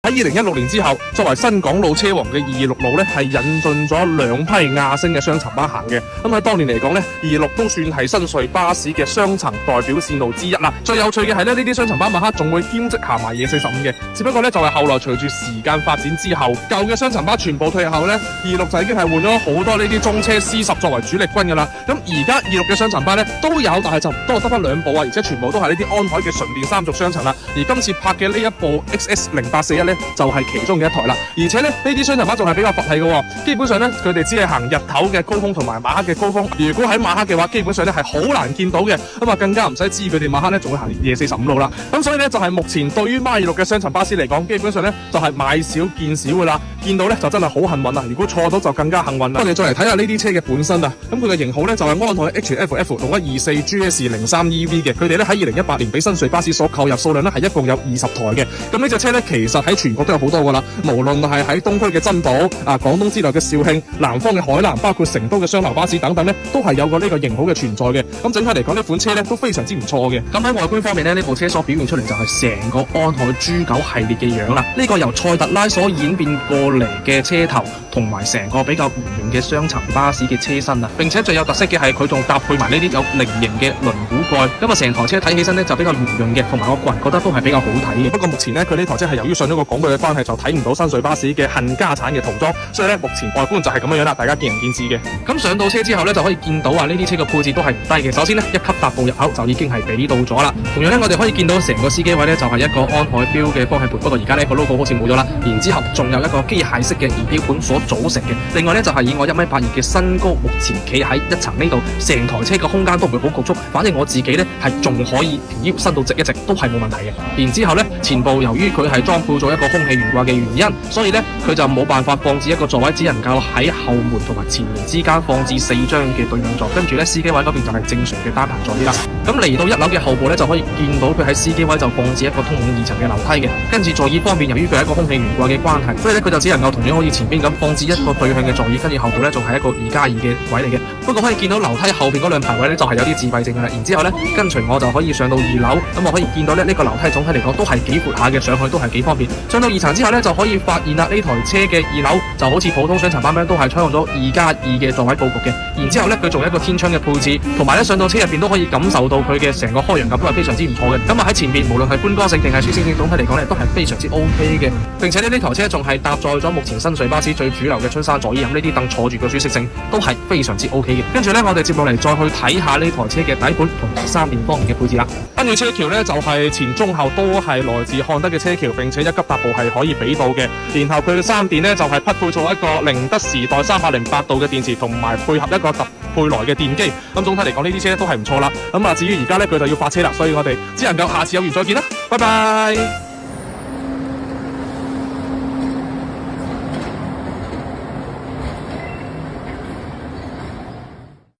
喺2016年之後，作為新港路車王嘅226呢，係引進咗2批亞星嘅雙層巴行嘅。咁喺當年嚟講呢，226都算係新隧巴士嘅雙層代表線路之一啦。最有趣嘅係呢啲雙層巴晚黑仲會兼職行埋夜45嘅。只不過呢，就係後來隨住時間發展之後，舊嘅雙層巴全部退後呢，226就已經係換咗好多呢啲中車 C10作為主力軍噶啦。咁而家226嘅雙層巴呢都有，但係就唔多，得翻2部啊，而且全部都係呢啲安海嘅純電3軸雙層啦。而今次拍嘅呢一部 XS0841呢，就係其中嘅一台啦。而且呢啲雙層巴仲係比較佛系嘅，基本上呢，佢哋只係行日頭嘅高峰同埋晚黑嘅高峰。如果喺晚黑嘅話，基本上呢係好難見到嘅。咁啊更加唔使知佢哋晚黑呢仲會行夜45路啦。咁所以呢，就係目前對於孖26嘅雙層巴士嚟講，基本上呢就係買少見少噶啦。見到呢就真係好幸運啦，如果錯到就更加幸運啦。我哋再嚟睇下呢啲車嘅本身啊，咁佢嘅型號呢就係安海 HFF6124 GS03EV 嘅，佢哋呢喺2018年俾新隧巴士所購入數量呢係一共有20台嘅。咁呢隻車呢其實喺全國都有好多噶啦，無論係喺東區嘅珍寶廣東之內嘅肇慶、南方嘅海南，包括成都嘅雙流巴士等等呢，都係有個呢個型號嘅存在嘅。咁整體嚟講呢款車呢都非常之唔錯嘅。咁喺外觀方面呢部車所表現出嚟就係成個安海 G9 系列嘅樣啦。呢個由賽特拉所演變過嚟嘅車頭同埋成個比較圓形嘅雙層巴士嘅車身啊，並且最有特色嘅係佢仲搭配埋呢啲有菱形嘅輪毂蓋，咁啊成台車睇起身呢就比較圓潤嘅，同埋我個人覺得都係比較好睇嘅。不過目前呢佢呢台車係由於上咗個廣告嘅關係，就睇唔到新隧巴士嘅冚家產嘅塗裝，所以呢目前外觀就係咁樣樣啦，大家見仁見智嘅。咁上到車之後呢就可以見到呢啲車嘅配置都係唔低嘅。首先呢一級踏步入口就已經係俾到咗啦，同樣呢我哋可以見到成個司機位呢就係一個安海標嘅方向盤，不過而家呢個 logo 好似冇咗啦，然之後仲有一個機械式嘅儀表盤所組成嘅。另外呢就係以我1.82米嘅身高，目前企喺一層呢度，成台車嘅空間都唔會好局促，反正我自己呢係仲可以條腰伸到直一直都係冇問題嘅。然之後呢前部由於佢係裝配咗一個空氣懸掛嘅原因，所以呢佢就冇辦法放置一個座位，只能夠喺後門同埋前門之間放置4張嘅對面座，跟住呢司機位嗰邊就係正常嘅單排座椅啦。咁嚟到1樓嘅後部呢就可以見到佢喺司機位就放置一個通往2層嘅樓梯嘅，跟住座椅方面由於佢係一個空氣懸掛嘅關係，所以呢佢就只能夠同樣好似前邊咁放置一個對向嘅座椅，跟住後部呢仲係一個2+2嘅位嚟嘅。不過可以見到樓梯後邊嗰2排位呢就係有啲自閉症嘅啦。然之後呢跟隨我就可以上到2樓，咁我可以見到呢個樓梯總體嚟講都係幾闊下嘅，上去都係幾方便。上到2層之後呢就可以發現啦，呢台車嘅2樓就好似普通雙層巴士都係採用咗2+2嘅座位佈局嘅。然之後呢佢仲有一個天窗嘅配置，同埋呢上到車入邊都可以感受到佢嘅成個開揚感都係非常之唔錯嘅。咁啊喺前邊無論係觀光性定係舒適性，總體嚟講呢都係非常之 OK 嘅。並且呢台車仲係搭載咗目前新隧巴士最主流嘅春山座椅，咁呢啲凳坐住嘅舒適性都係非常之 OK 嘅。跟住呢我哋接落嚟再去睇下呢台車嘅底盤同埋3電方面嘅配置啦。跟住車橋呢就係前中後都係來自漢德嘅車橋，並且一級踏步係可以俾到嘅。然後佢嘅3電呢就係匹配咗一個寧德時代308度嘅電池，同埋配合一個特配來嘅電機。咁總體嚟講呢啲車都係唔錯啦。咁至於而家呢佢就要發車啦，所以我哋只能夠下次有緣再見啦，拜拜。